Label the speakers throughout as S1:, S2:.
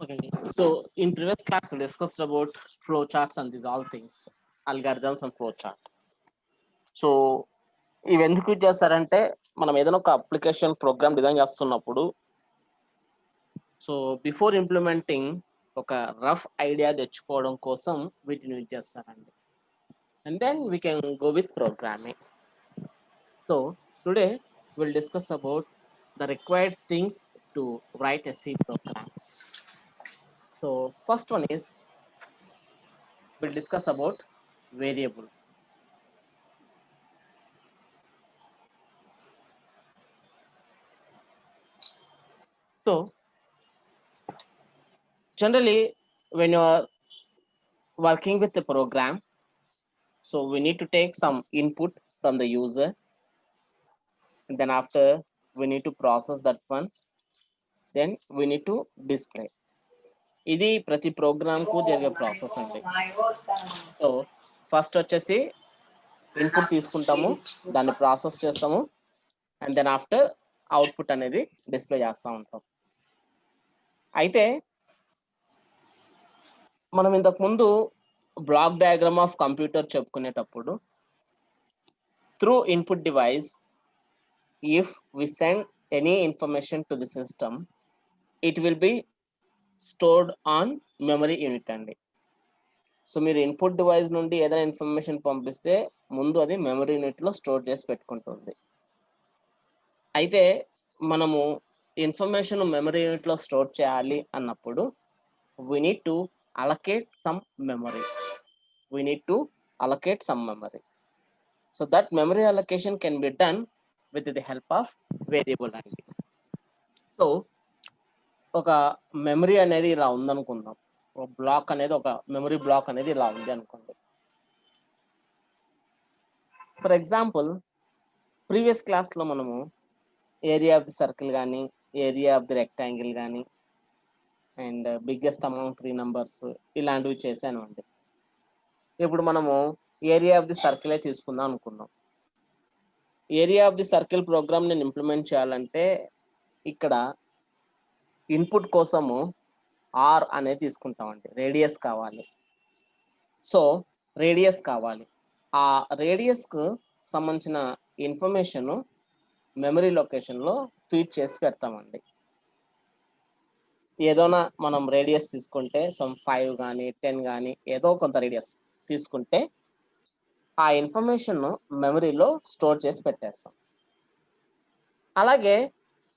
S1: Okay. So in previous class we discussed about flow charts and these all things, algorithms and flow chart. So ఇవి ఎందుకు use చేస్తారంటే మనం ఏదైనా ఒక application program design చేస్తున్నప్పుడు so before implementing ఒక rough idea తెచ్చుకోవడం కోసం వీటిని యూజ్ చేస్తారండి. And then we can go with programming. So today will discuss about the required things to write a C program. So first one is we'll discuss about variable. So generally, when you are working with the program, so we need to take some input from the user, and then after we need to process that one, then we need to display. ఇది ప్రతి programme కు జరిగే process అండి. So first వచ్చేసి input తీసుకుంటాము, దాన్ని process చేస్తాము, and then after output అనేది డిస్ప్లే చేస్తూ ఉంటాం. అయితే మనం ఇంతకు ముందు బ్లాక్ డయాగ్రామ్ ఆఫ్ కంప్యూటర్ చెప్పుకునేటప్పుడు through input device if we send any information to the system it will be stored on memory unit అండి. సో మీరు ఇన్పుట్ డివైస్ నుండి ఏదైనా ఇన్ఫర్మేషన్ పంపిస్తే ముందు అది మెమరీ యూనిట్లో స్టోర్ చేసి పెట్టుకుంటుంది. అయితే మనము ఇన్ఫర్మేషన్ మెమరీ యూనిట్లో స్టోర్ చేయాలి అన్నప్పుడు we need to allocate some memory. So that memory allocation can be done with the help of variable అండి. సో ఒక మెమరీ అనేది ఇలా ఉందనుకుందాం, ఒక బ్లాక్ అనేది, ఒక మెమరీ బ్లాక్ అనేది ఇలా ఉంది అనుకోండి. ఫర్ ఎగ్జాంపుల్ ప్రీవియస్ క్లాస్లో మనము ఏరియా ఆఫ్ ది సర్కిల్ కానీ, ఏరియా ఆఫ్ ది రెక్టాంగిల్ కానీ, అండ్ బిగ్గెస్ట్ అమాంగ్ 3 numbers ఇలాంటివి చేశాను అండి. ఇప్పుడు మనము ఏరియా ఆఫ్ ది సర్కిలే తీసుకుందాం అనుకుందాం. Area of the circle program నేను ఇంప్లిమెంట్ చేయాలంటే ఇక్కడ ఇన్పుట్ కోసము ఆర్ అనేది తీసుకుంటామండి, రేడియస్ కావాలి. సో రేడియస్ కావాలి, ఆ రేడియస్కు సంబంధించిన ఇన్ఫర్మేషన్ మెమరీ లొకేషన్లో ఫీడ్ చేసి పెడతామండి. ఏదోనా మనం రేడియస్ తీసుకుంటే సమ్ 5 కానీ 10 కానీ ఏదో కొంత రేడియస్ తీసుకుంటే ఆ ఇన్ఫర్మేషన్ మెమరీలో స్టోర్ చేసి పెట్టేస్తాం. అలాగే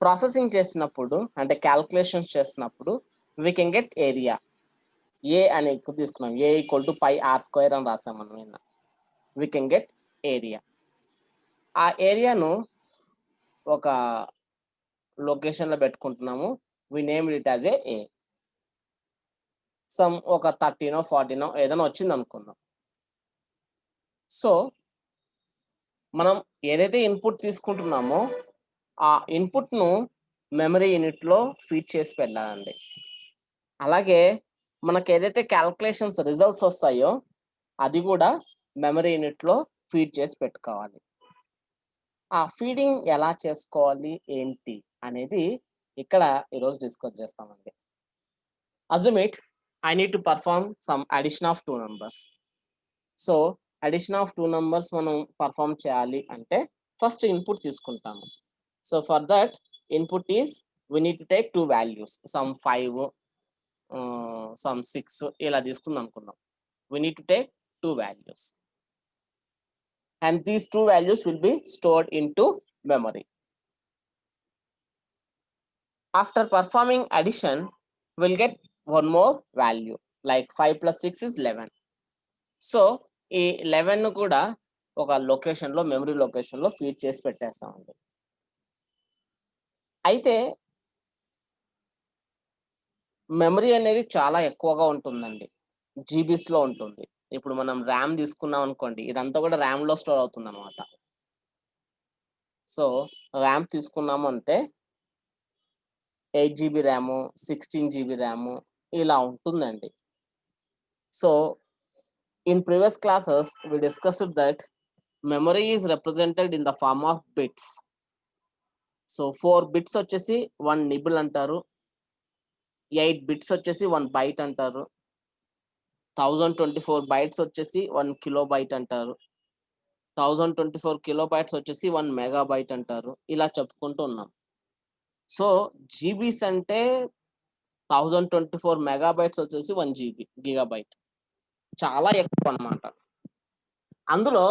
S1: ప్రాసెసింగ్ చేసినప్పుడు అంటే క్యాల్కులేషన్స్ చేసినప్పుడు we can get area. A అని తీసుకున్నాం, A equal to pi R square అని రాసాం మనం నిన్న. We can get area. ఆ ఏరియాను ఒక లొకేషన్లో పెట్టుకుంటున్నాము, we named it as A. Some ఒక 13 14 ఏదైనా వచ్చింది అనుకుందాం. సో మనం ఏదైతే ఇన్పుట్ తీసుకుంటున్నామో ఆ ఇన్పుట్ను మెమరీ యూనిట్లో ఫీడ్ చేసి పెట్టాలండి. అలాగే మనకు ఏదైతే క్యాల్కులేషన్స్ రిజల్ట్స్ వస్తాయో అది కూడా మెమరీ యూనిట్లో ఫీడ్ చేసి పెట్టుకోవాలి. ఆ ఫీడింగ్ ఎలా చేసుకోవాలి ఏంటి అనేది ఇక్కడ ఈరోజు డిస్కస్ చేస్తామండి. Assume it I need to perform some addition of 2 numbers. So addition of 2 numbers మనం పర్ఫామ్ చేయాలి అంటే ఫస్ట్ ఇన్పుట్ తీసుకుంటాము. So for that input is we need to take 2 values, some 5, some 6 ఇలా తీసుకుందాం అనుకుందాం. We need to take 2 values and these 2 values will be stored into memory. After performing addition we'll get one more value, like 5 plus 6 is 11. So ఈ 11 కూడా ఒక లొకేషన్లో, memory లొకేషన్లో feed చేసి పెట్టేస్తామండి. అయితే మెమరీ అనేది చాలా ఎక్కువగా ఉంటుందండి, జీబీస్లో ఉంటుంది. ఇప్పుడు మనం ర్యామ్ తీసుకున్నాం అనుకోండి, ఇదంతా కూడా ర్యామ్లో స్టోర్ అవుతుంది అనమాట. సో ర్యామ్ తీసుకున్నాము అంటే 8 GB ర్యాము, 16 GB ర్యాము ఇలా ఉంటుందండి. So in previous classes we discussed that memory is represented in the form of bits. So 4 bits వచ్చేసి 1 nibble అంటారు, 8 bits వచ్చేసి 1 byte అంటారు, 1024 bytes వచ్చేసి 1 kilobyte అంటారు, 1024 kilobytes వచ్చేసి 1 megabyte అంటారు. ఇలా చెప్పుకుంటూ ఉన్నాం. సో జీబీస్ అంటే 1024 మెగాబైట్స్ వచ్చేసి 1 GB గిగాబైట్, చాలా ఎక్కువ అన్నమాట. అందులో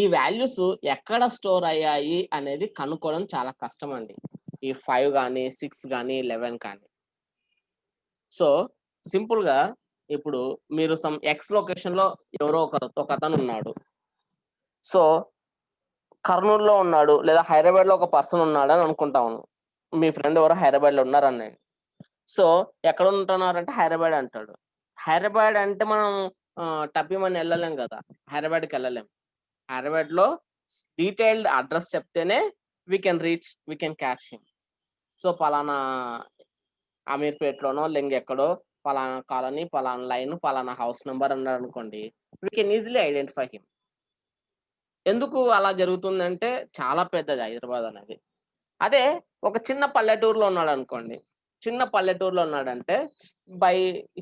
S1: ఈ వాల్యూస్ ఎక్కడ స్టోర్ అయ్యాయి అనేది కనుక్కోవడం చాలా కష్టం అండి, ఈ 5 కానీ 6 కానీ 11 కానీ. సో సింపుల్గా ఇప్పుడు మీరు సమ్ ఎక్స్ లొకేషన్ లో ఎవరో ఒక అతను ఉన్నాడు. సో కర్నూలులో ఉన్నాడు లేదా హైదరాబాద్ లో ఒక పర్సన్ ఉన్నాడు అని అనుకుంటాము. మీ ఫ్రెండ్ ఎవరో హైదరాబాద్ లో ఉన్నారని. సో ఎక్కడ ఉంటున్నారంటే హైదరాబాద్ అంటాడు. హైదరాబాద్ అంటే మనం టప్పిమని వెళ్ళలేం కదా, హైదరాబాద్కి వెళ్ళలేం. హైదరాబాద్ లో డీటెయిల్డ్ అడ్రస్ చెప్తేనే we can catch him. So పలానా అమీర్పేటలోనో ఎక్కడో పలానా కాలనీ, పలానా లైన్, పలానా హౌస్ నెంబర్ అన్నాడు అనుకోండి, we can easily identify him. ఎందుకు అలా జరుగుతుందంటే చాలా పెద్దది హైదరాబాద్ అనేది. అదే ఒక చిన్న పల్లెటూరులో ఉన్నాడు అనుకోండి, చిన్న పల్లెటూరులో ఉన్నాడంటే by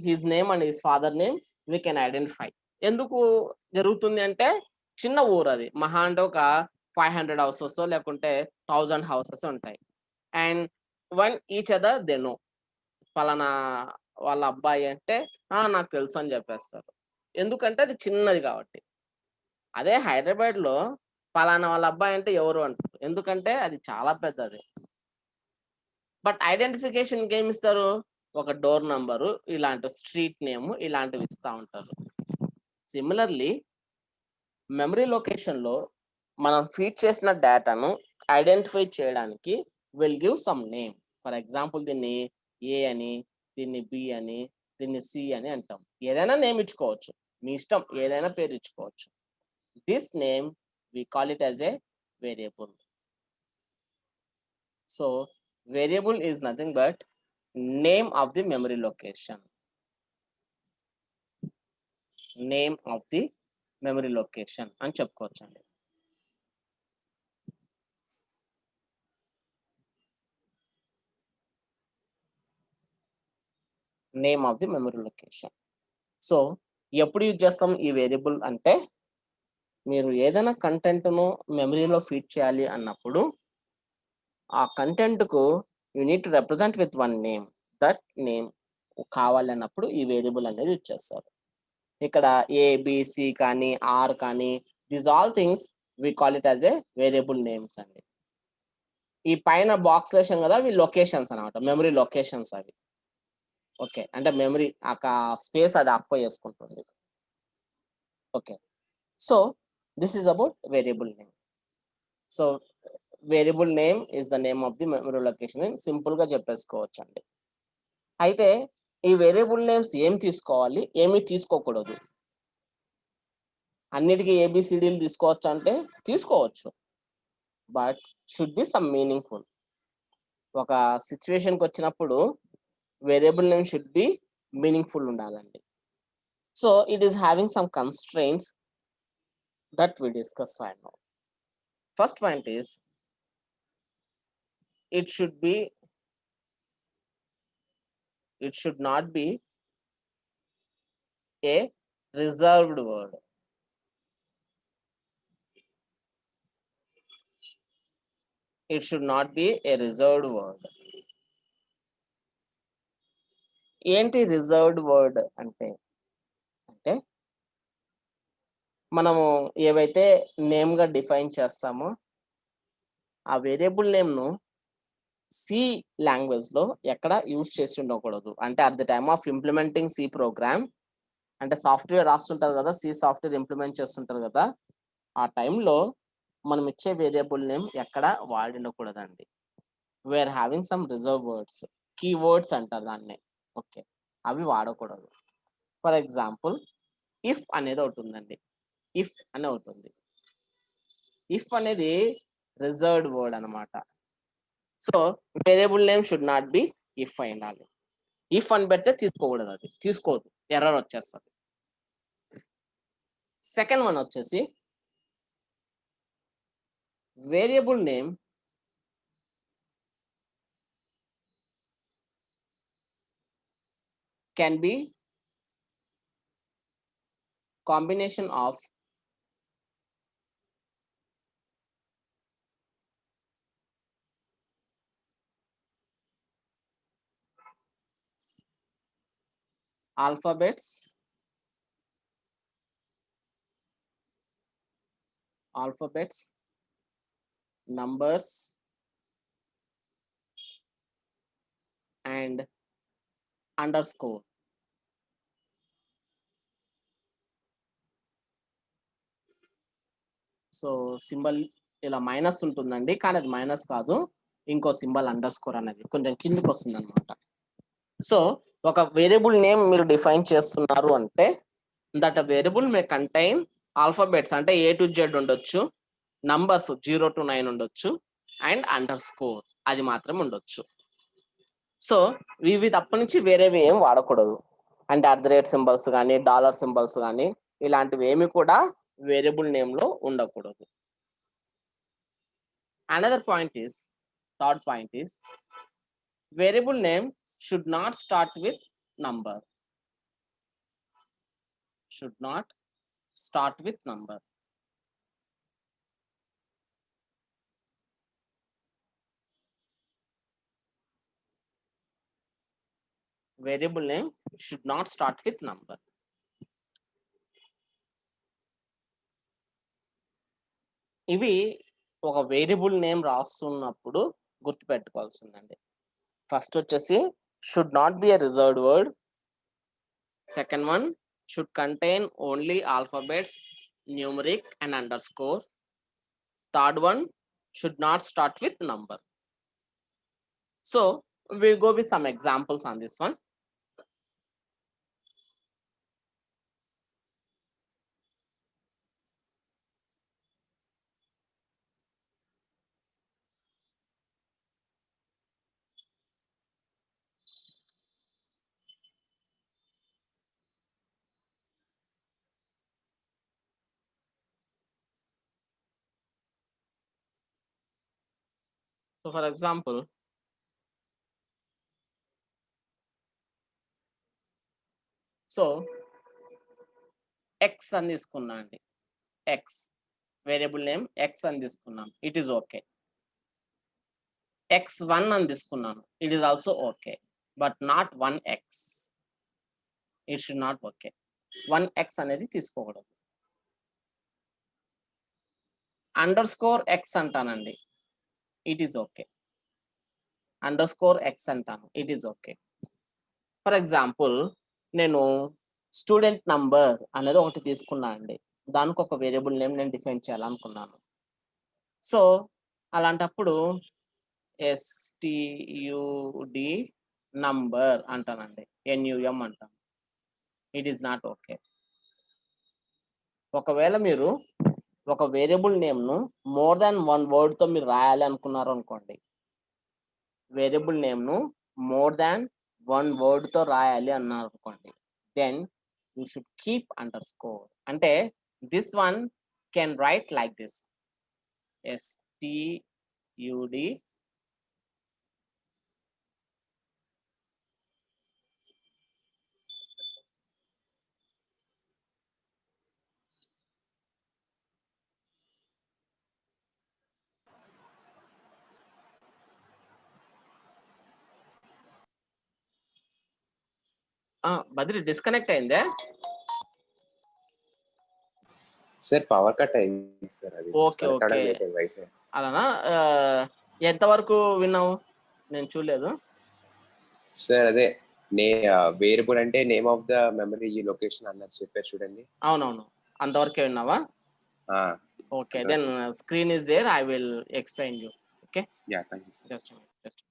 S1: his name and his father name we can identify. ఎందుకు జరుగుతుంది అంటే చిన్న ఊరు అది, మహా అంటే ఒక 500 హౌసెస్ లేకుంటే 1000 హౌసెస్ ఉంటాయి. And one each other they know. పలానా వాళ్ళ అబ్బాయి అంటే నాకు తెలుసు అని చెప్పేస్తారు. ఎందుకంటే అది చిన్నది కాబట్టి. అదే హైదరాబాద్ లో పలానా వాళ్ళ అబ్బాయి అంటే ఎవరు అంటారు, ఎందుకంటే అది చాలా పెద్దది. బట్ ఐడెంటిఫికేషన్ ఏమి ఇస్తారు, ఒక డోర్ నంబరు, ఇలాంటి స్ట్రీట్ నేమ్, ఇలాంటివి ఇస్తూ ఉంటారు. సిమిలర్లీ మెమరీ లొకేషన్ లో మనం ఫీడ్ చేసిన డేటాను ఐడెంటిఫై చేయడానికి will give some name. For example దీన్ని ఏ అని, దీన్ని బి అని, దీన్ని సి అని అంటాం. ఏదైనా నేమ్ ఇచ్చుకోవచ్చు, మీ ఇష్టం, ఏదైనా పేరు ఇచ్చుకోవచ్చు. This name we call it as a variable. So variable is nothing but name of the memory location. Name of the memory location అని చెప్పుకోవచ్చండి. Name of the memory location. So ఎప్పుడు యూజ్ చేస్తాం ఈ వేరియబుల్ అంటే, మీరు ఏదైనా కంటెంట్ను మెమరీలో ఫీడ్ చేయాలి అన్నప్పుడు ఆ కంటెంట్కు you need to represent with one name. That name కావాలి అన్నప్పుడు ఈ వేరియబుల్ అనేది యూజ్ చేస్తారు. ఇక్కడ ఏబిసి కానీ ఆర్ కానీ these all things we call it as a variable names అండి. ఈ పైన బాక్స్ వేసాం కదా, అవి లొకేషన్స్ అనమాట, మెమరీ లొకేషన్స్ అవి. ఓకే, అంటే మెమరీ స్పేస్ అది ఆక్యుపై చేసుకుంటుంది. Okay, so this is about variable name. So variable name is the name of the memory location అని సింపుల్ గా చెప్పేసుకోవచ్చు అండి. అయితే ఈ వేరియబుల్ నేమ్స్ ఏం తీసుకోవాలి, ఏమి తీసుకోకూడదు, అన్నిటికీ ఏబిసిడీలు తీసుకోవచ్చు అంటే తీసుకోవచ్చు, but should be some meaningful. ఒక సిచ్యువేషన్కి వచ్చినప్పుడు variable name should be meaningful ఉండాలండి. So it is having some constraints that we discuss right now. First point is it should not be a reserved word. It should not be a reserved word. ఏంటి reserved word అంటే, మనము ఏవైతే name గా define చేస్తామో ఆ variable name ను C language లో ఎక్కడ యూజ్ చేసి ఉండకూడదు. అంటే at the time of implementing C program, అంటే సాఫ్ట్వేర్ రాస్తుంటారు కదా, సి సాఫ్ట్వేర్ ఇంప్లిమెంట్ చేస్తుంటారు కదా, ఆ టైంలో మనం ఇచ్చే వేరియబుల్ నేమ్ ఎక్కడ వాడి ఉండకూడదండి. We are having some reserve words, key words అంటారు దాన్ని. ఓకే, అవి వాడకూడదు. ఫర్ ఎగ్జాంపుల్ ఇఫ్ అనేది ఒకటి ఉందండి, ఇఫ్ అని ఒకటి ఉంది. ఇఫ్ అనేది రిజర్వ్డ్ వర్డ్ అనమాట. So variable name should not B if అయి ఉండాలి. ఇఫ్ అని పెడితే తీసుకోకూడదు, అది తీసుకోదు, ఎర్రర్ వచ్చేస్తుంది. సెకండ్ వన్ వచ్చేసి variable name can B combination of alphabets, numbers and underscore. So symbol ఇలా మైనస్ ఉంటుందండి, కానీ అది మైనస్ కాదు, ఇంకో సింబల్ అండర్ స్కోర్ అనేది కొంచెం కిందికి వస్తుంది అనమాట. సో ఒక వేరియబుల్ నేమ్ మీరు డిఫైన్ చేస్తున్నారు అంటే that variable May contain alphabets అంటే A to Z ఉండొచ్చు, నంబర్స్ 0 to 9 ఉండొచ్చు, అండ్ అండర్ స్కోర్ అది మాత్రం ఉండొచ్చు. సో ఇవి తప్ప నుంచి వేరేవి ఏం వాడకూడదు. అంటే @ సింబల్స్ కానీ డాలర్ సింబల్స్ కానీ ఇలాంటివి ఏమి కూడా వేరియబుల్ నేమ్ లో ఉండకూడదు. Another point is, third point is, variable name should not start with number. Should not start with number. Variable name should not start with number. ఇవి ఒక వేరియబుల్ నేమ్ రాస్తున్నప్పుడు గుర్తుపెట్టుకోవాల్సిందండి. First వచ్చేసి should not B a reserved word. Second one should contain only alphabets, numeric and under score. Third one should not start with number. So we go with some examples on this one. So for example, so X అని తీసుకున్నా అండి, X variable name X అని తీసుకున్నాను, it is okay. x1 అని తీసుకున్నాను, it is also okay, but not 1x. It should not okay. 1x అనేది తీసుకోకూడదు. Underscore X అంటానండి, it is okay. Underscore X అంటాను, it is okay. For example నేను student number అనేది ఒకటి తీసుకున్నా అండి, దానికి ఒక వేరియబుల్ నేమ్ నేను డిఫైన్ చేయాలనుకున్నాను. సో అలాంటప్పుడు STUD నంబర్ అంటానండి, NUM అంటాను, ఇట్ ఈస్ నాట్ ఓకే. ఒకవేళ మీరు ఒక వేరియబుల్ నేమ్ను మోర్ దాన్ 1 వర్డ్తో మీరు రాయాలి అనుకున్నారు అనుకోండి, వేరియబుల్ నేమ్ను మోర్ దాన్ 1 వర్డ్తో రాయాలి అన్నారు అనుకోండి, then you should keep underscore. అంటే this one can write like this, STUD Badri disconnect అయిందే
S2: సార్? పవర్ కట్ అయింది సార్, అది
S1: ఓకే ఓకే అలానా? ఎంతవరకు విన్నావు? నేను చూడలేదు
S2: సార్. అదే వేరియబుల్ అంటే name of the memory location అన్నది చెప్పారు చూడండి.
S1: అవునవును, అంతవరకే విన్నావా? Okay, then screen is there, I will explain you. Okay,
S2: yeah, thank you sir.
S1: Just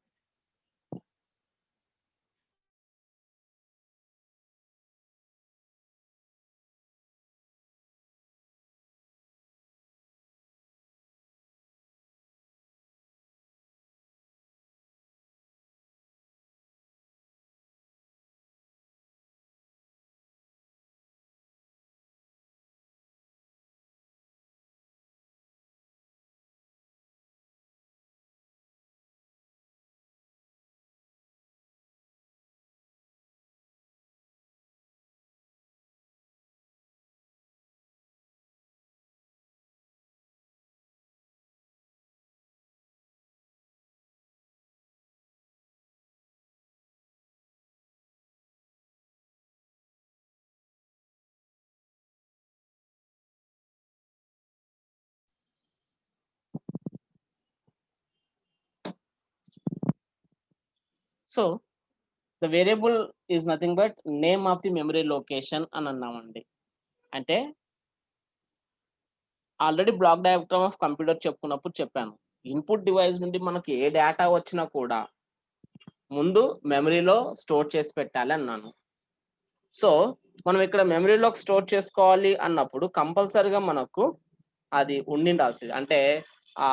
S1: so the variable is nothing but name of the memory location అని అన్నామండి. అంటే already block diagram of computer చెప్పుకున్నప్పుడు చెప్పాను. ఇన్పుట్ డివైస్ నుండి మనకి ఏ data వచ్చినా కూడా ముందు మెమరీలో స్టోర్ చేసి పెట్టాలి అన్నాను. సో మనం ఇక్కడ మెమరీలోకి స్టోర్ చేసుకోవాలి అన్నప్పుడు కంపల్సరీగా మనకు అది ఉండాల్సింది, అంటే ఆ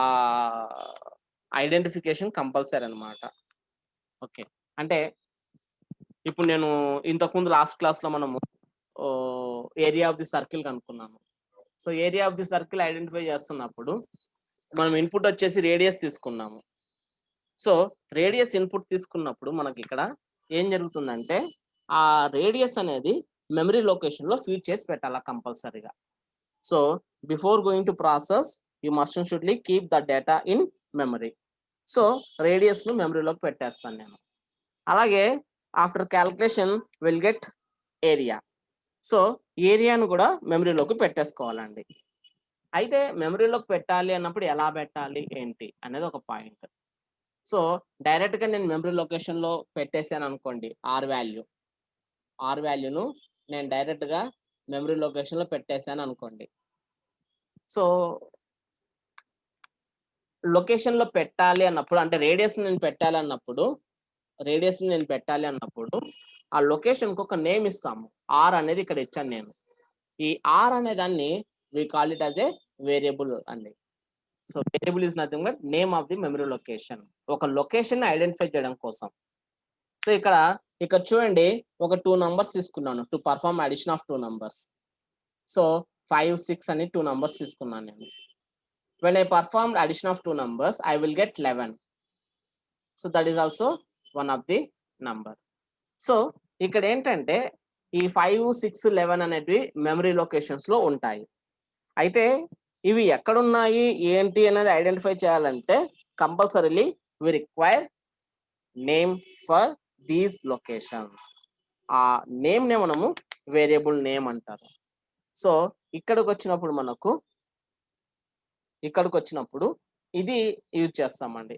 S1: ఐడెంటిఫికేషన్ కంపల్సరీ అనమాట. ఓకే, అంటే ఇప్పుడు నేను ఇంతకుముందు లాస్ట్ క్లాస్లో మనము ఏరియా ఆఫ్ ది సర్కిల్ కనుక్కున్నాము. So area of the circle identify చేస్తున్నప్పుడు మనం ఇన్పుట్ వచ్చేసి రేడియస్ తీసుకున్నాము. సో రేడియస్ ఇన్పుట్ తీసుకున్నప్పుడు మనకి ఇక్కడ ఏం జరుగుతుందంటే ఆ రేడియస్ అనేది మెమరీ లొకేషన్లో ఫీడ్ చేసి పెట్టాలా కంపల్సరీగా. So before going to process you must and shouldly keep the data in memory. So రేడియస్ను మెమరీలోకి పెట్టేస్తాను నేను. అలాగే after calculation will get area. So ఏరియాను కూడా మెమరీలోకి పెట్టేసుకోవాలండి. అయితే మెమరీలోకి పెట్టాలి అన్నప్పుడు ఎలా పెట్టాలి ఏంటి అనేది ఒక పాయింట్. సో డైరెక్ట్గా నేను మెమరీ లొకేషన్లో పెట్టేసాను అనుకోండి, ఆర్ వాల్యూను నేను డైరెక్ట్గా మెమరీ లొకేషన్లో పెట్టేశాను అనుకోండి. సో లొకేషన్లో పెట్టాలి అన్నప్పుడు, అంటే రేడియస్ నేను పెట్టాలి అన్నప్పుడు ఆ లొకేషన్కి ఒక నేమ్ ఇస్తాము. ఆర్ అనేది ఇక్కడ ఇచ్చాను నేను. ఈ ఆర్ అనే దాన్ని we call it as a variable అండి. So variable is nothing but name of the memory location, ఒక లొకేషన్ ఐడెంటిఫై చేయడం కోసం. సో ఇక్కడ చూడండి, ఒక 2 numbers తీసుకున్నాను to perform addition of 2 numbers. So 5, 6 అని 2 numbers తీసుకున్నాను నేను. when I performed addition of 2 numbers I will get 11. so that is also one of the number. So ఇక్కడ ఏంటంటే ఈ 5, 6, 11 అనేటివి మెమరీ లొకేషన్స్ లో ఉంటాయి. అయితే ఇవి ఎక్కడున్నాయి ఏంటి అనేది ఐడెంటిఫై చేయాలంటే compulsorily we require name for these locations. ఆ నేమ్ నే మనము వేరియబుల్ నేమ్ అంటారు. సో ఇక్కడికి వచ్చినప్పుడు ఇది యూజ్ చేస్తామండి.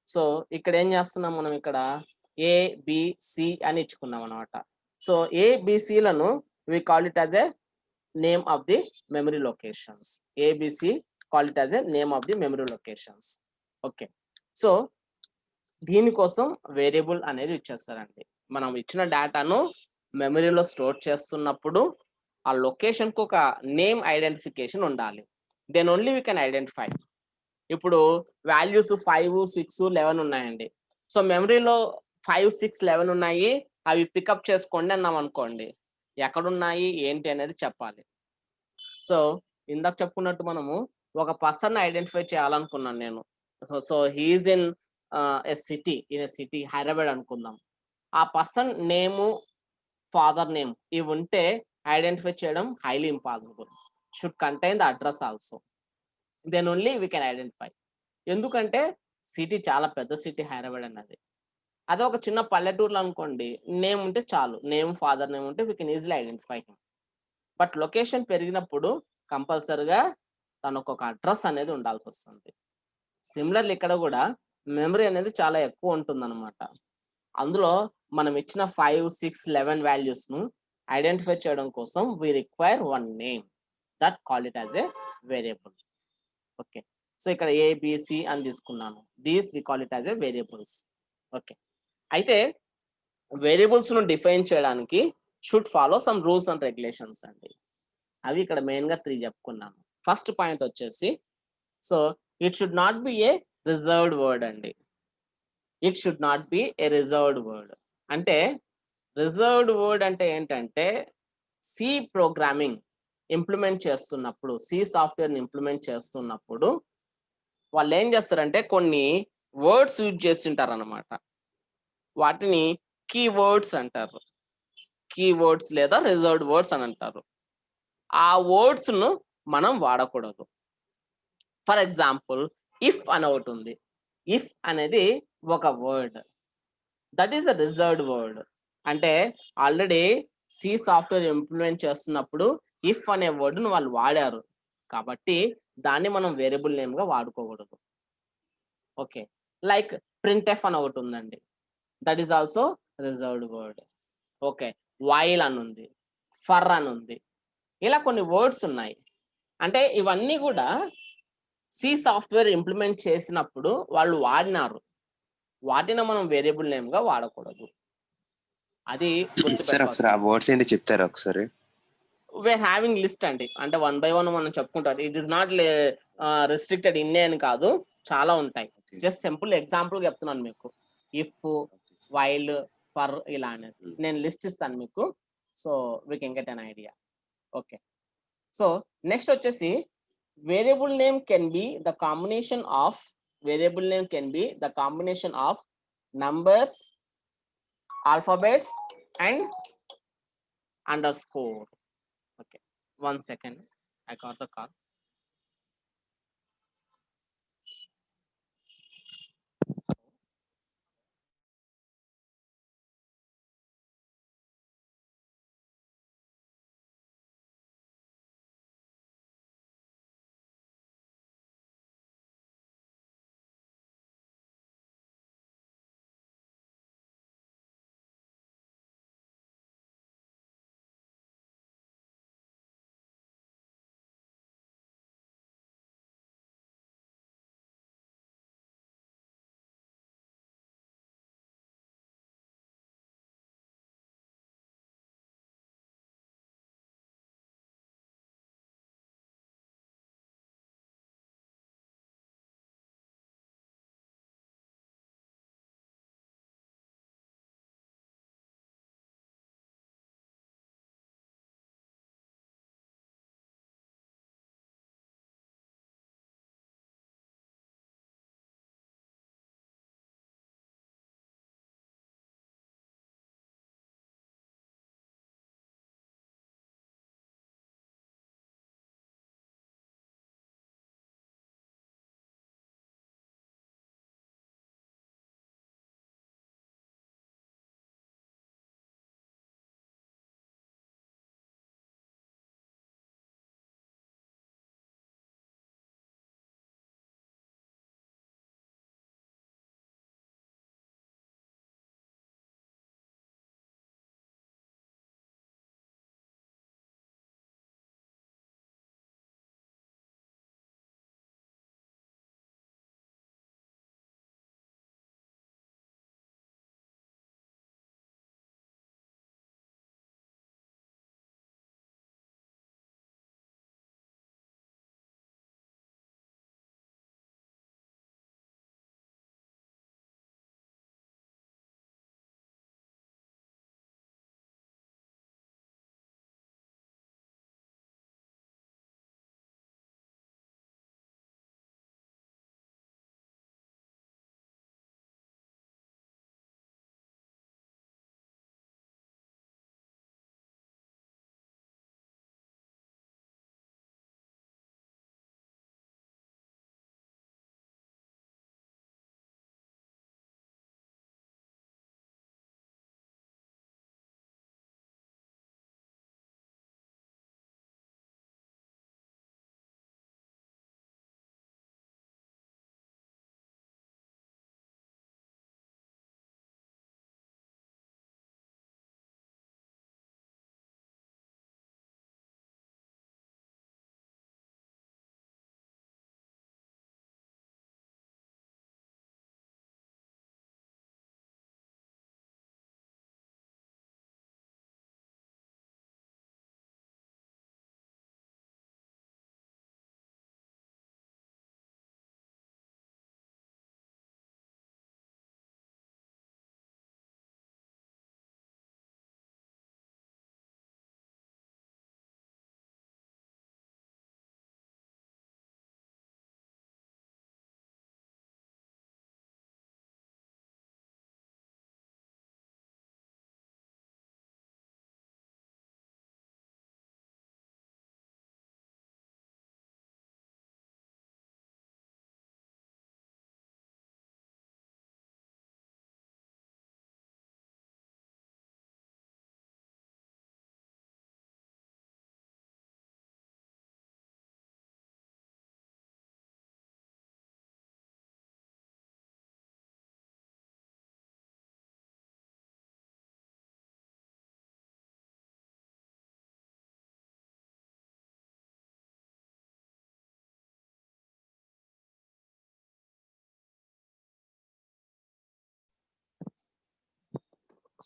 S1: సో ఇక్కడ ఏం చేస్తున్నాం మనం, ఇక్కడ ABC అని ఇచ్చుకున్నాం అనమాట. సో ABCలను we call it as a name of the memory locations. ABC call it as a name of the memory locations. Okay, so దీనికోసం వేరియబుల్ అనేది ఇచ్చేస్తారండి. మనం ఇచ్చిన డేటాను మెమరీలో స్టోర్ చేస్తున్నప్పుడు ఆ లొకేషన్కు ఒక నేమ్ ఐడెంటిఫికేషన్ ఉండాలి. Then only we can identify. ఇప్పుడు వాల్యూస్ 5, 6, 11 ఉన్నాయండి. సో మెమరీలో 5, 6, 11 ఉన్నాయి, అవి పికప్ చేసుకోండి అన్నాం అనుకోండి, ఎక్కడున్నాయి ఏంటి అనేది చెప్పాలి. సో ఇందాక చెప్పుకున్నట్టు మనము ఒక పర్సన్ ఐడెంటిఫై చేయాలనుకున్నాను నేను. So he is in a city Hyderabad అనుకుందాం. ఆ పర్సన్ నేము, ఫాదర్ నేమ్ ఇవి ఉంటే ఐడెంటిఫై చేయడం highly impossible. Should contain the address also, then only we can identify. ఎందుకంటే సిటీ చాలా పెద్ద సిటీ హైదరాబాద్ అన్నది. అదే ఒక చిన్న పల్లెటూరులో అనుకోండి, నేమ్ ఉంటే చాలు, నేమ్ ఫాదర్ నేమ్ ఉంటే we can easily identify him. But location పెరిగినప్పుడు కంపల్సరిగా తనకు ఒక అడ్రస్ అనేది ఉండాల్సి వస్తుంది. సిమిలర్లీ ఇక్కడ కూడా మెమరీ అనేది చాలా ఎక్కువ ఉంటుంది అనమాట. అందులో మనం ఇచ్చిన 5, 6, 11 వాల్యూస్ ను ఐడెంటిఫై చేయడం కోసం we require one name that call it as a variable. Okay, so ఇక్కడ ABC అని తీసుకున్నాను. These we call it as a variables. Okay, అయితే వేరియబుల్స్ ను డిఫైన్ చేయడానికి should follow some rules and regulations అండి. అవి ఇక్కడ మెయిన్ గా 3 చెప్పుకున్నాను. ఫస్ట్ పాయింట్ వచ్చేసి, so it should not be a reserved word అండి. It should not be a reserved word. అంటే రిజర్వ్డ్ వర్డ్ అంటే ఏంటంటే సి ప్రోగ్రామింగ్ ఇంప్లిమెంట్ చేస్తున్నప్పుడు, సి సాఫ్ట్వేర్ ఇంప్లిమెంట్ చేస్తున్నప్పుడు వాళ్ళు ఏం చేస్తారంటే కొన్ని వర్డ్స్ యూజ్ చేస్తుంటారు అనమాట. వాటిని కీవర్డ్స్ అంటారు. కీవర్డ్స్ లేదా రిజర్వ్డ్ వర్డ్స్ అని అంటారు. ఆ వర్డ్స్ ను మనం వాడకూడదు. ఫర్ ఎగ్జాంపుల్ ఇఫ్ అని ఒకటి ఉంది. ఇఫ్ అనేది ఒక word, that is a reserved word. అంటే ఆల్రెడీ సి సాఫ్ట్వేర్ ఇంప్లిమెంట్ చేస్తున్నప్పుడు ఇఫ్ అనే వర్డ్ ను వాళ్ళు వాడారు కాబట్టి దాన్ని మనం వేరియబుల్ నేమ్ గా వాడుకోకూడదు. ఓకే, లైక్ ప్రింట్ఎఫ్ అని ఒకటి ఉందండి, that is also reserved word. Okay, while అని ఉంది, ఫర్ అని ఉంది. ఇలా కొన్ని వర్డ్స్ ఉన్నాయి. అంటే ఇవన్నీ కూడా సి సాఫ్ట్వేర్ ఇంప్లిమెంట్ చేసినప్పుడు వాళ్ళు వాడినారు. వాటిని మనం వేరియబుల్ నేమ్ గా వాడకూడదు. అది
S2: సార్ ఒకసారి ఆ
S1: గుర్తుపెట్టుకోవాలి.
S2: వర్డ్స్ ఏంటి చెప్తారా ఒకసారి?
S1: వేర్ హ్యావింగ్ లిస్ట్ అండి. అంటే 1 బై 1 మనం చెప్పుకుంటాం. ఇట్ ఈస్ నాట్ రిస్ట్రిక్టెడ్ ఇన్నే అని కాదు, చాలా ఉంటాయి. జస్ట్ సింపుల్ ఎగ్జాంపుల్ చెప్తున్నాను మీకు. ఇఫ్, వైల్, ఫర్ ఇలా అనేసి నేను లిస్ట్ ఇస్తాను మీకు. So we can get an idea. Okay. So next వచ్చేసి variable name can be the combination of numbers, alphabets and underscore. Okay, 1 second. I got the call.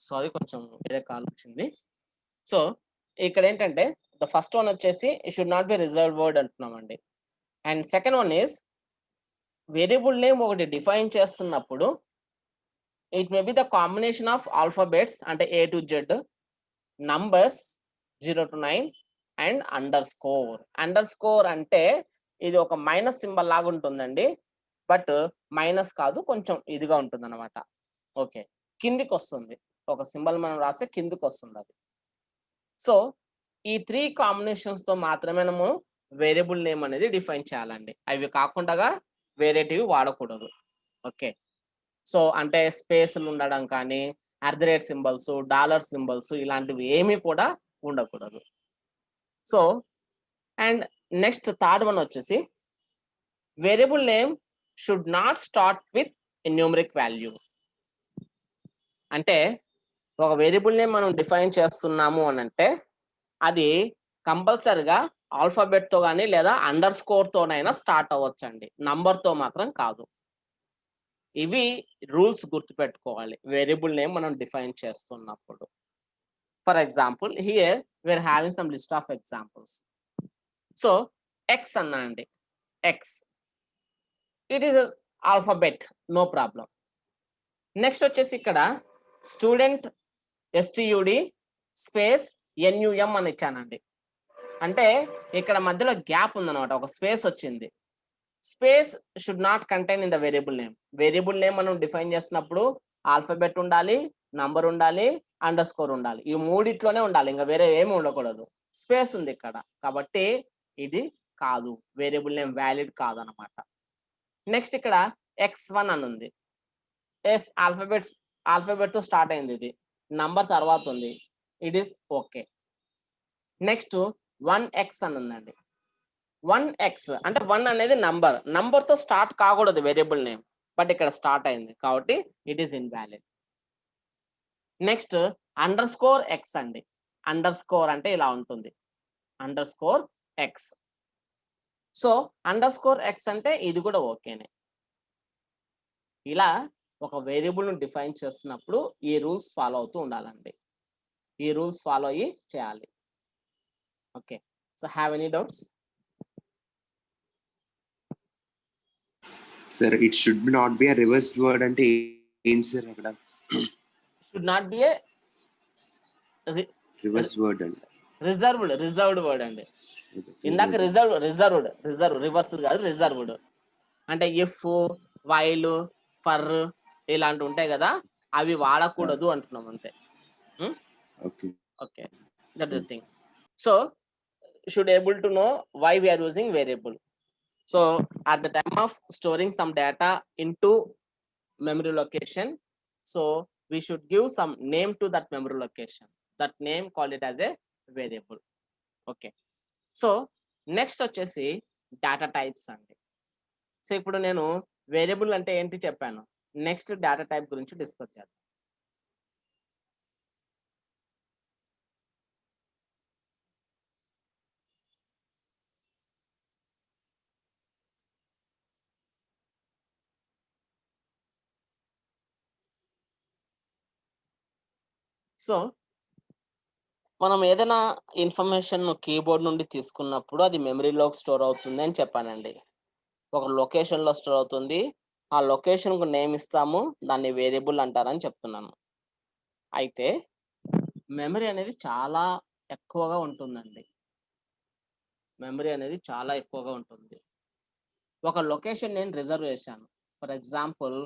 S1: Sorry, కొంచెం వేరే call వచ్చింది. So ఇక్కడ ఏంటంటే ద ఫస్ట్ వన్ వచ్చేసి it should not be reserved word అంటున్నామండి. And second one is variable name ఒకటి define చేస్తున్నప్పుడు it may be the combination of alphabets అంటే A to Z, numbers 0 to 9 and under score అంటే ఇది ఒక minus symbol లాగా ఉంటుందండి, బట్ మైనస్ కాదు, కొంచెం ఇదిగా ఉంటుంది అనమాట. ఓకే, కిందికి వస్తుంది, ఒక సింబల్ మనం రాస్తే కిందికి వస్తుంది అది. సో ఈ 3 కాంబినేషన్స్ తో మాత్రమే మనము వేరియబుల్ నేమ్ అనేది డిఫైన్ చేయాలండి. అవి కాకుండా వేరేటివి వాడకూడదు. ఓకే, సో అంటే స్పేస్లు ఉండడం కానీ, @ సింబల్స్, డాలర్ సింబల్స్ ఇలాంటివి ఏమీ కూడా ఉండకూడదు. So and next third one వచ్చేసి variable name should not start with numeric value. అంటే ఒక వేరియబుల్ నేమ్ మనం డిఫైన్ చేస్తున్నాము అని అంటే అది కంపల్సరిగా ఆల్ఫాబెట్ తో కానీ లేదా అండర్ స్కోర్ తోనైనా స్టార్ట్ అవ్వచ్చండి, నంబర్ తో మాత్రం కాదు. ఇవి రూల్స్ గుర్తుపెట్టుకోవాలి వేరియబుల్ నేమ్ మనం డిఫైన్ చేస్తున్నప్పుడు. For example here we are having some list of examples. So X అన్నా అండి, X it is alphabet, no problem. Next వచ్చేసి ఇక్కడ స్టూడెంట్ STUD స్పేస్ NUM అని ఇచ్చానండి. అంటే ఇక్కడ మధ్యలో గ్యాప్ ఉందన్నమాట, ఒక స్పేస్ వచ్చింది. Space should not contain in the variable name. Variable name మనం డిఫైన్ చేసినప్పుడు ఆల్ఫాబెట్ ఉండాలి, నంబర్ ఉండాలి, అండర్ స్కోర్ ఉండాలి. ఈ మూడిట్లోనే ఉండాలి, ఇంకా వేరే ఏమి ఉండకూడదు. స్పేస్ ఉంది ఇక్కడ కాబట్టి ఇది కాదు, వేరియబుల్ నేమ్ వ్యాలిడ్ కాదనమాట. నెక్స్ట్ ఇక్కడ X1 అని ఉంది. ఎస్ ఆల్ఫాబెట్ తో స్టార్ట్ అయింది, ఇది నంబర్ తర్వాత ఉంది, it is okay. Next 1X అని ఉందండి. 1X అంటే 1 అనేది నంబర్ తో స్టార్ట్ కాకూడదు వేరియబుల్ నేమ్, బట్ ఇక్కడ స్టార్ట్ అయింది కాబట్టి it is invalid. Next _X అండి. అండర్ స్కోర్ అంటే ఇలా ఉంటుంది, _X. సో _X అంటే ఇది కూడా ఓకేనే. ఇలా ఒక వేరియబుల్ ను డిఫైన్ చేస్తున్నప్పుడు ఈ రూల్స్ ఫాలో అవుతూ ఉండాలండి, ఈ రూల్స్ ఫాలో అయ్యి చేయాలి. Okay, so have any doubts?
S2: Sir it should not B a reversed word అంటే ఏంటి సార్ అక్కడ?
S1: Should not be A
S2: reverse word అంటే
S1: రిజర్వ్డ్ వర్డ్ అండి. ఇందాక రివర్స్ కాదు, రిజర్వ్డ్ అంటే ఇఫ్, వైల్, ఫర్ ఇలాంటి ఉంటాయి కదా, అవి వాడకూడదు అంటున్నాం అంతే. Okay, that's the thing. So should able to know why we are using variable. So at the time of storing some data into memory location, so we should give some name to that memory location. That name, call it as a variable. Okay, so next వచ్చేసి data types అండి. So ఇప్పుడు నేను variable అంటే ఏంటి చెప్పాను, next data type గురించి discuss చేద్దాం. So మనం ఏదైనా ఇన్ఫర్మేషన్ కీబోర్డ్ నుండి తీసుకున్నప్పుడు అది మెమరీలోకి స్టోర్ అవుతుంది అని చెప్పానండి. ఒక లొకేషన్లో స్టోర్ అవుతుంది, ఆ లొకేషన్కు నేమ్ ఇస్తాము, దాన్ని వేరియబుల్ అంటారని చెప్తున్నాను. అయితే మెమరీ అనేది చాలా ఎక్కువగా ఉంటుందండి, మెమరీ అనేది చాలా ఎక్కువగా ఉంటుంది. ఒక లొకేషన్ నేను రిజర్వ్ చేశాను, for example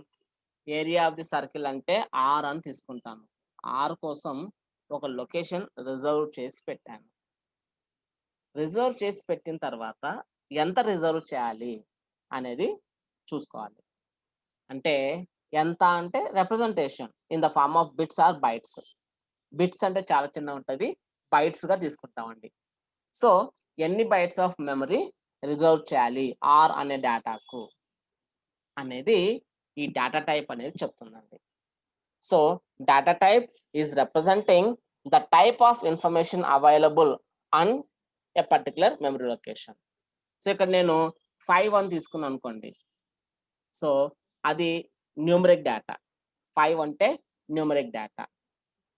S1: area of the circle అంటే R అని తీసుకుంటాను. R కోసం ఒక లొకేషన్ రిజర్వ్ చేసి పెట్టాను. రిజర్వ్ చేసి పెట్టిన తర్వాత ఎంత రిజర్వ్ చేయాలి అనేది చూసుకోవాలి. అంటే ఎంత అంటే representation in the form of bits or bytes. Bits అంటే చాలా చిన్న ఉంటుంది, బైట్స్ గా తీసుకుంటామండి. సో ఎన్ని బైట్స్ ఆఫ్ మెమరీ రిజర్వ్ చేయాలి R అనే డేటాకు అనేది ఈ డేటా టైప్ అనేది చెప్తుందండి. So data type is representing the type of information available on a particular memory location. So ఇక్కడ నేను 5 అని తీసుకున్నాను అనుకోండి, సో అది న్యూమరిక్ డేటా. 5 అంటే న్యూమరిక్ డేటా.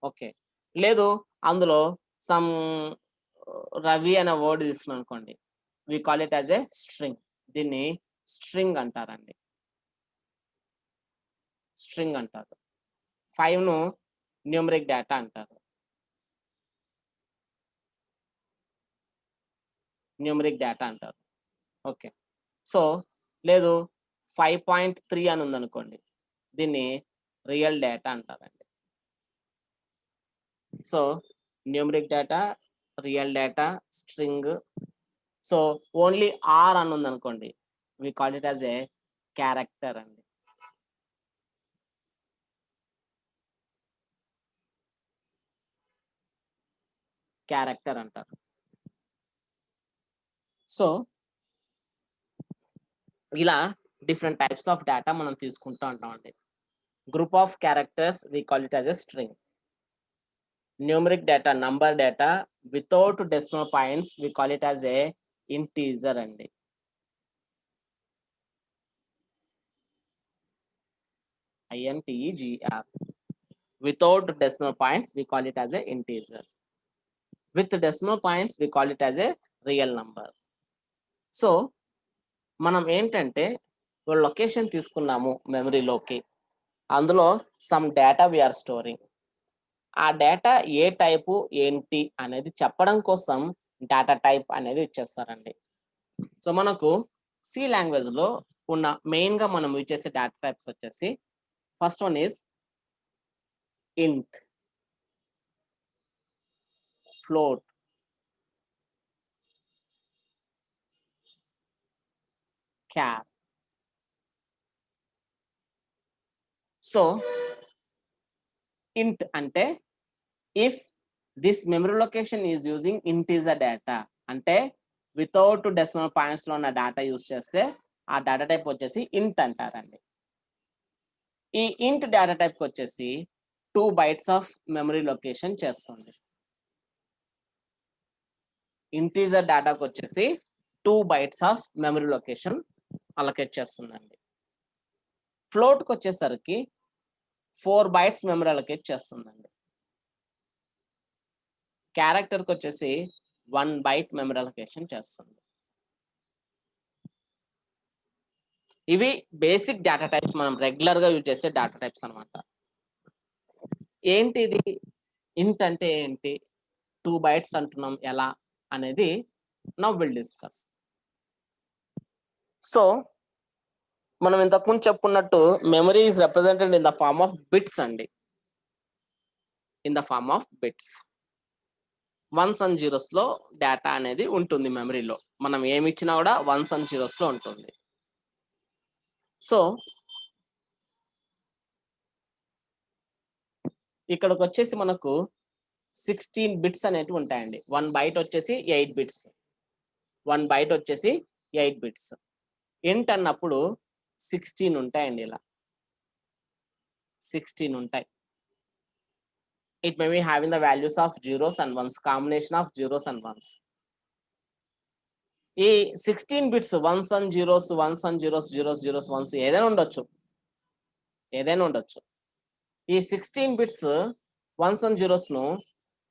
S1: ఓకే. లేదు అందులో సమ్ రవి అనే వర్డ్ తీసుకున్నాం అనుకోండి. We call it as a string. దీన్ని స్ట్రింగ్ అంటారండి. స్ట్రింగ్ అంటారు. 5ను న్యూమరిక్ డేటా అంటారు. న్యూమరిక్ డేటా అంటారు. ఓకే. సో, లేదు 5.3 అని ఉందనుకోండి. దీన్ని రియల్ డేటా అంటారండి. So, numeric data, real data, string. So, only R అని ఉందనుకోండి. We call it as a character అండి. క్యారెక్టర్ అంటారు. సో, ఇలా డిఫరెంట్ టైప్స్ ఆఫ్ డేటా మనం తీసుకుంటూ ఉంటామండి. Group of characters we call it as a string. Numeric data, number data without decimal points we call it as a integer అండి. INTEGR. Without decimal points we call it as a integer. With decimal points we call it as a real number. So మనం ఏంటంటే location తీసుకున్నాము మెమరీలోకి. అందులో some data we are storing. ఆ data ఏ type ఏంటి అనేది చెప్పడం కోసం డేటా టైప్ అనేది ఇచ్చేస్తారండి. సో మనకు సి లాంగ్వేజ్ లో ఉన్న మెయిన్ గా మనం యూజ్ చేసే డేటా టైప్స్ వచ్చేసి first one is int, float, char. So int అంటే if this memory location is using integer data అంటే వితౌట్ డెసిమల్ పాయింట్స్ లో ఉన్న డేటా యూజ్ చేస్తే ఆ డేటా టైప్ వచ్చేసి ఇంట్ అంటారండి. ఈ ఇంట్ డేటా టైప్ వచ్చేసి 2 bytes ఆఫ్ మెమరీ లొకేషన్ చేస్తుంది. ఇంటీజర్ డేటాకి వచ్చేసి 2 bytes of memory location allocate చేస్తుందండి. ఫ్లోట్కి వచ్చేసరికి 4 bytes మెమరీ అలొకేట్ చేస్తుందండి. క్యారెక్టర్కి వచ్చేసి 1 byte మెమరీ అలొకేషన్ చేస్తుంది. ఇవి బేసిక్ డేటా టైప్స్, మనం రెగ్యులర్ గా యూజ్ చేసే డేటా టైప్స్ అనమాట. ఏంటిది ఇంట్ అంటే ఏంటి, 2 bytes అంటున్నాం ఎలా అనేది నౌ విల్ డిస్కస్. సో మనం ఇంతకుముందు చెప్పుకున్నట్టు memory is represented in the form of bits అండి. In the form of bits, ones and zeros లో డేటా అనేది ఉంటుంది మెమరీలో. మనం ఏమి ఇచ్చినా కూడా వన్స్ అండ్ జీరోస్ లో ఉంటుంది. సో ఇక్కడికి వచ్చేసి మనకు 16 బిట్స్ అనేటివి ఉంటాయండి. 1 byte వచ్చేసి 8 బిట్స్, 1 byte వచ్చేసి 8 బిట్స్. ఇంట్ అన్నప్పుడు 16 ఉంటాయండి. ఇలా 16 ఉంటాయి. It may be having the values of zeros and once, combination of zeros and once. ఈ 16 bits ones and zeros, once and zeros, zeros zeros once ఏదైనా ఉండొచ్చు, ఏదైనా ఉండొచ్చు. ఈ 16 బిట్స్ వన్స్ అండ్ జీరోస్ ను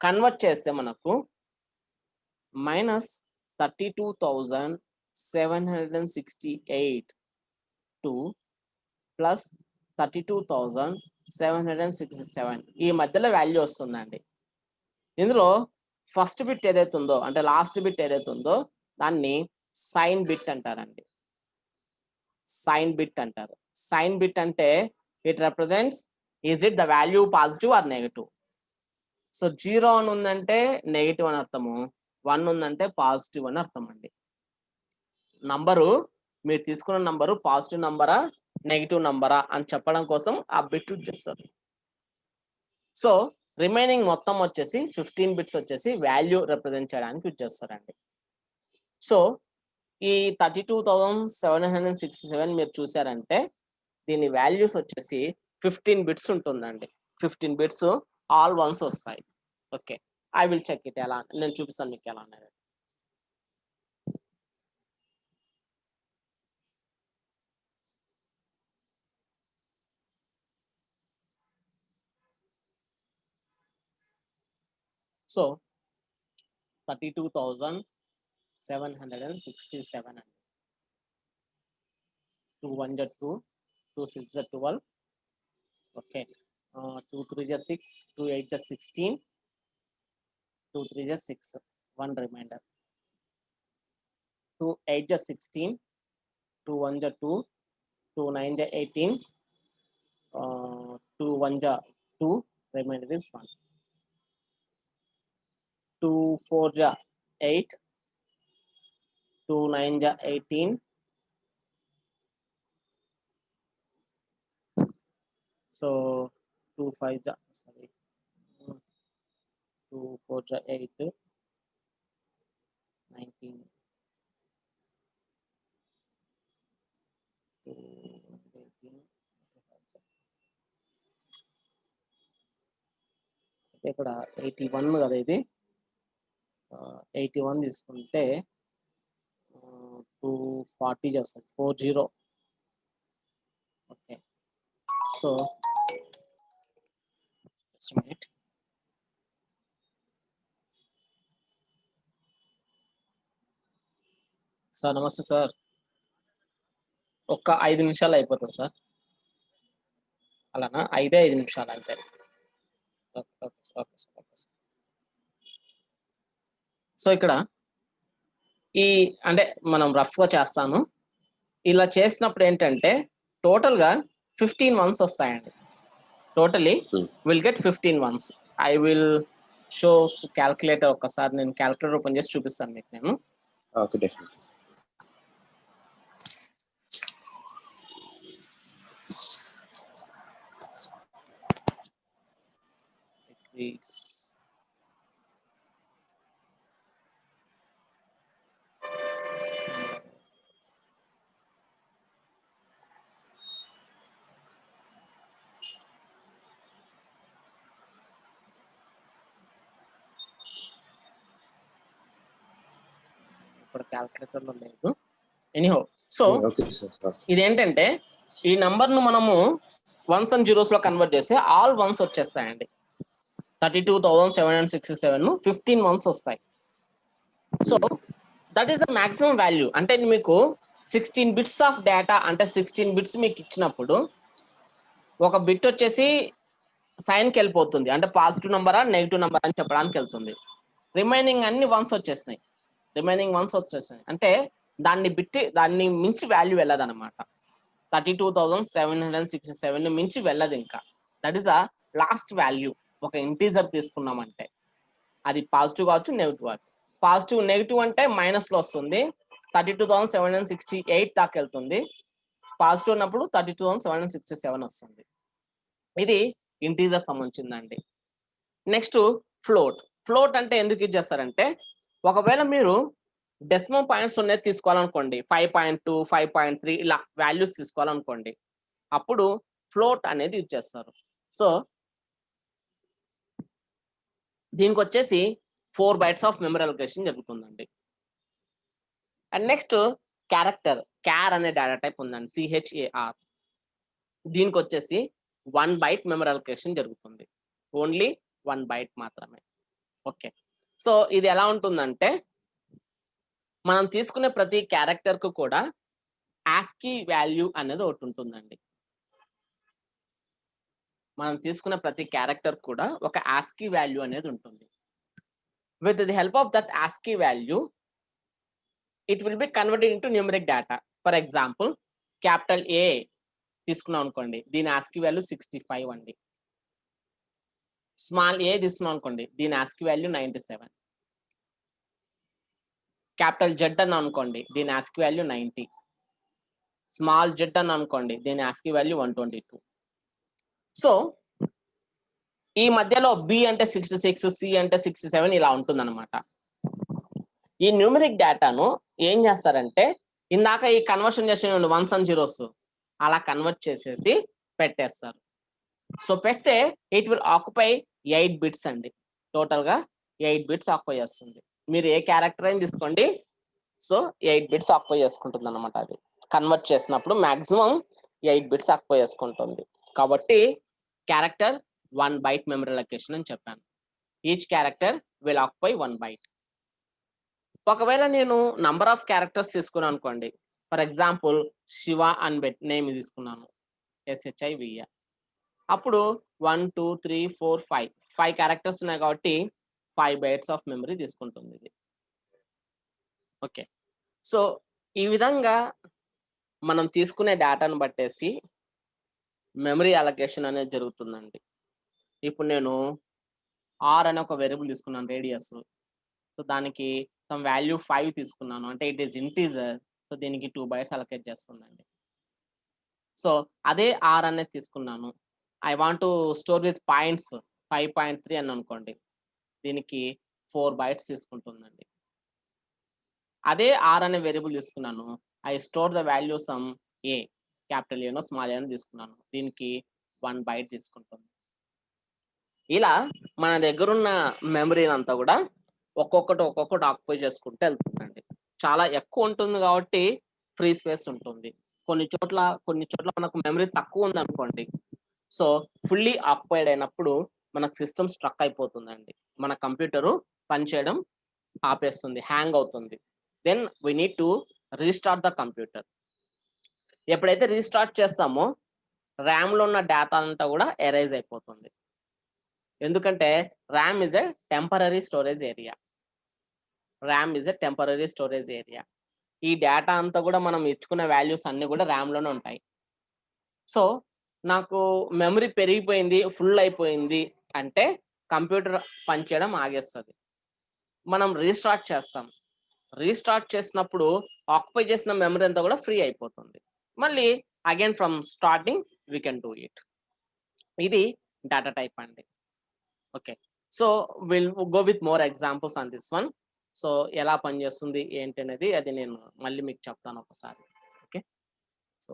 S1: కన్వర్ట్ చేస్తే మనకు -32,768 టు ప్లస్ 32,767 ఈ మధ్యలో వాల్యూ వస్తుందండి. ఇందులో ఫస్ట్ బిట్ ఏదైతే ఉందో అంటే లాస్ట్ బిట్ ఏదైతే ఉందో దాన్ని సైన్ బిట్ అంటారండి. సైన్ బిట్ అంటారు. సైన్ బిట్ అంటే it represents is it the value positive or negative. So 0 అని ఉందంటే నెగిటివ్ అని అర్థము, 1 ఉందంటే పాజిటివ్ అని అర్థం అండి. నంబరు, మీరు తీసుకున్న నంబరు పాజిటివ్ నంబరా నెగిటివ్ నంబరా అని చెప్పడం కోసం ఆ బిట్ యూజ్ చేస్తారు. సో రిమైనింగ్ మొత్తం వచ్చేసి 15 బిట్స్ వచ్చేసి వాల్యూ రిప్రజెంట్ చేయడానికి యూజ్ చేస్తారండి. సో ఈ 32,767 మీరు చూసారంటే దీని వాల్యూస్ వచ్చేసి 15 బిట్స్ ఉంటుందండి. 15 బిట్స్ ఆల్ వన్స్ వస్తాయి. Okay, I will check it. ఎలా నేను చూపిస్తాను మీకు ఎలా అనేది. సో 32,767 అండి. 2 1 2, 2 6 12, okay, 2 3 6, 2 8 16, 2 3 6, 1 reminder, 2 8 16, 2 1 2, 2 9 18, 2 1 2, remainder is 1, 2 4 8, 2 9 18, so 2 5 sorry, 2 4 8, 19, 2 18, ఇక్కడ 81 కదా ఇది, 81 తీసుకుంటే 240 చేస్తుంది, 40, okay. So just a minute. Sir నమస్తే సార్, ఒక్క 5 నిమిషాలు అయిపోతుంది సార్, అలానా? 5 నిమిషాలు అంతే. Okay sir. సో ఇక్కడ ఈ అంటే మనం రఫ్గా చేస్తాను, ఇలా చేసినప్పుడు ఏంటంటే టోటల్గా 15 months వస్తాయండి. Totally will get 15 months. I will show calculator, ఒక్కసారి నేను క్యాల్కులేటర్ ఓపెన్ చేసి చూపిస్తాను మీకు నేను.
S2: Okay, definitely.
S1: ఇప్పుడు క్యాల్కులేటర్ లో లేదు, ఎనీహో. సో
S2: ఓకే సార్,
S1: ఇదేంటంటే ఈ నంబర్ ను మనము వన్స్ అండ్ జీరోస్ లో కన్వర్ట్ చేస్తే ఆల్ వన్స్ వచ్చేస్తాయండి. 32,767 15 months వస్తాయి. So that is the maximum value. అంటే మీకు 16 bits ఆఫ్ డేటా, అంటే 16 bits మీకు ఇచ్చినప్పుడు ఒక బిట్ వచ్చేసి సైన్కి వెళ్ళిపోతుంది, అంటే పాజిటివ్ నెంబరా నెగిటివ్ నెంబర్ అని చెప్పడానికి వెళ్తుంది. రిమైనింగ్ అన్ని వన్స్ వచ్చేసినాయి, అంటే దాన్ని మించి వాల్యూ వెళ్ళదు అనమాట. 32,767 మించి వెళ్ళదు ఇంకా. That is the last value. ఒక ఇంటీజర్ తీసుకున్నామంటే అది పాజిటివ్ కావచ్చు, నెగిటివ్ కావచ్చు. పాజిటివ్ నెగిటివ్ అంటే మైనస్ లో వస్తుంది, 32,768 దాకా వెళ్తుంది. పాజిటివ్ ఉన్నప్పుడు 32,767 వస్తుంది. ఇది ఇంటీజర్ సంబంధించిందండి. నెక్స్ట్ ఫ్లోట్ అంటే ఎందుకు యూజ్ చేస్తారంటే, ఒకవేళ మీరు డెసిమల్ పాయింట్స్ ఉన్నది తీసుకోవాలనుకోండి, 5.2, 5.3 ఇలా వాల్యూస్ తీసుకోవాలనుకోండి, అప్పుడు ఫ్లోట్ అనేది యూజ్ చేస్తారు. సో దీనికి వచ్చేసి 4 bytes ఆఫ్ మెమరీ అలొకేషన్ జరుగుతుందండి. అండ్ నెక్స్ట్ క్యార్ అనే డేటా టైప్ ఉందండి, CHAR. దీనికి వచ్చేసి 1 byte మెమరీ అలొకేషన్ జరుగుతుంది, ఓన్లీ 1 byte మాత్రమే. ఓకే, సో ఇది ఎలా ఉంటుందంటే, మనం తీసుకునే ప్రతి క్యారెక్టర్ కు కూడా ASCII వాల్యూ అనేది ఒకటి ఉంటుందండి. మనం తీసుకునే ప్రతి క్యారెక్టర్ కూడా ఒక ASCII వాల్యూ అనేది ఉంటుంది. With the help of that ASCII value it will be converted into numeric data. For example capital A తీసుకున్నాం అనుకోండి, దీని ASCII వాల్యూ 65 అండి. స్మాల్ a తీసుకున్నాం అనుకోండి, దీని ASCII వాల్యూ 97. క్యాపిటల్ Z అని అనుకోండి, దీని ASCII వాల్యూ 90. స్మాల్ z అని అనుకోండి, దీని ASCII వాల్యూ 122. సో ఈ మధ్యలో B అంటే 66, C అంటే 67 ఇలా ఉంటుందన్నమాట. ఈ న్యూమరిక్ డేటాను ఏం చేస్తారంటే, ఇందాక ఈ కన్వర్షన్ చేసిన వన్స్ అండ్ జీరోస్ అలా కన్వర్ట్ చేసేసి పెట్టేస్తారు. సో పెడితే ఇట్ విల్ ఆక్యుపై 8 bits అండి. టోటల్ గా 8 bits ఆక్యుపై చేస్తుంది. మీరు ఏ క్యారెక్టర్ అయినా తీసుకోండి, సో 8 bits ఆక్యుపై చేసుకుంటుంది అనమాట. అది కన్వర్ట్ చేసినప్పుడు మాక్సిమం 8 bits ఆక్యుపై చేసుకుంటుంది. కాబట్టి క్యారెక్టర్ 1 byte మెమరీ అలొకేషన్ అని చెప్పాను. Each character will occupy 1 byte. ఒకవేళ నేను నంబర్ ఆఫ్ క్యారెక్టర్స్ తీసుకున్నాను అనుకోండి, ఫర్ ఎగ్జాంపుల్ శివ అని నేమ్ తీసుకున్నాను, SHIVA. అప్పుడు 1 2 3 4 5 క్యారెక్టర్స్ ఉన్నాయి కాబట్టి 5 బైట్స్ ఆఫ్ మెమరీ తీసుకుంటుంది ఇది. ఓకే, సో ఈ విధంగా మనం తీసుకునే డేటాను బట్టేసి మెమరీ అలొకేషన్ అనేది జరుగుతుందండి. ఇప్పుడు నేను ఆర్ అనే ఒక వేరియబుల్ తీసుకున్నాను, రేడియస్. సో దానికి సమ్ వాల్యూ 5 తీసుకున్నాను, అంటే ఇట్ ఈస్ ఇంటీజర్. సో దీనికి 2 బైట్స్ అలొకేట్ చేస్తుందండి. సో అదే ఆర్ అనేది తీసుకున్నాను, I want to store with points 5.3 అని అనుకోండి, దీనికి 4 బైట్స్ తీసుకుంటుందండి. అదే ఆర్ అనే వేరియబుల్ తీసుకున్నాను, I store the value sum A, capital ఏనో స్మాల్ ఏనో తీసుకున్నాను, దీనికి 1 బైట్ తీసుకుంటుంది. ఇలా మన దగ్గర ఉన్న మెమరీని అంతా కూడా ఒక్కొక్కటి ఆక్యుపై చేసుకుంటూ వెళ్తుందండి. చాలా ఎక్కువ ఉంటుంది కాబట్టి ఫ్రీ స్పేస్ ఉంటుంది. కొన్ని చోట్ల మనకు మెమరీ తక్కువ ఉంది అనుకోండి, సో ఫుల్లీ ఆక్యుపైడ్ అయినప్పుడు మనకు సిస్టమ్ స్ట్రక్ అయిపోతుందండి, మన కంప్యూటరు పనిచేయడం ఆపేస్తుంది, హ్యాంగ్ అవుతుంది. Then we need to restart the computer. ఎప్పుడైతే రీస్టార్ట్ చేస్తామో ర్యామ్ లో ఉన్న డేటా అంతా కూడా ఎరేజ్ అయిపోతుంది. ఎందుకంటే RAM is a temporary storage area. ఈ డేటా అంతా కూడా మనం ఇచ్చుకున్న వాల్యూస్ అన్ని కూడా ర్యామ్ లోనే ఉంటాయి. సో నాకు మెమరీ పెరిగిపోయింది, ఫుల్ అయిపోయింది అంటే కంప్యూటర్ పనిచేయడం ఆగేస్తుంది. మనం రీస్టార్ట్ చేస్తాం, రీస్టార్ట్ చేసినప్పుడు ఆక్యుపై చేసిన మెమరీ అంతా కూడా ఫ్రీ అయిపోతుంది. మళ్ళీ again from starting we can do it. ఇది డేటా టైప్ అండి. Okay, so will go with more examples on this one. So ఎలా పనిచేస్తుంది ఏంటి అనేది అది నేను మళ్ళీ మీకు చెప్తాను ఒకసారి. Okay, so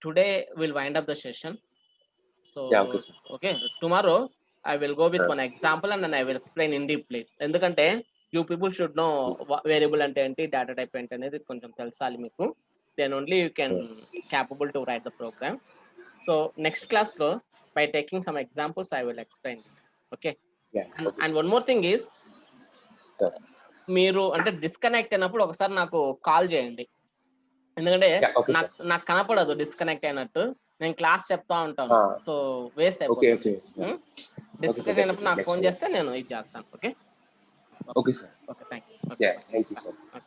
S1: today will wind up the session. So okay, tomorrow I will go with one example and then I will explain in deeply. ఎందుకంటే you people should know variable అంటే ఏంటి, డేటా టైప్ ఏంటి అనేది కొంచెం తెలుసాలి మీకు. Then only you can capable to write the program. So next class లో by taking some examples I will explain it. Okay. And one more thing is, మీరు అంటే disconnect అయినప్పుడు ఒకసారి నాకు కాల్ చేయండి, ఎందుకంటే నాకు కనపడదు డిస్కనెక్ట్ అయినట్టు, నేను క్లాస్ చెప్తా ఉంటాను, సో వేస్ట్ అయిపోతుంది. డిస్కనెక్ట్ అయినప్పుడు నాకు ఫోన్ చేస్తే నేను ఇది చేస్తాను. Okay,
S2: okay sir.
S1: Okay, thank you.
S2: Thank you sir.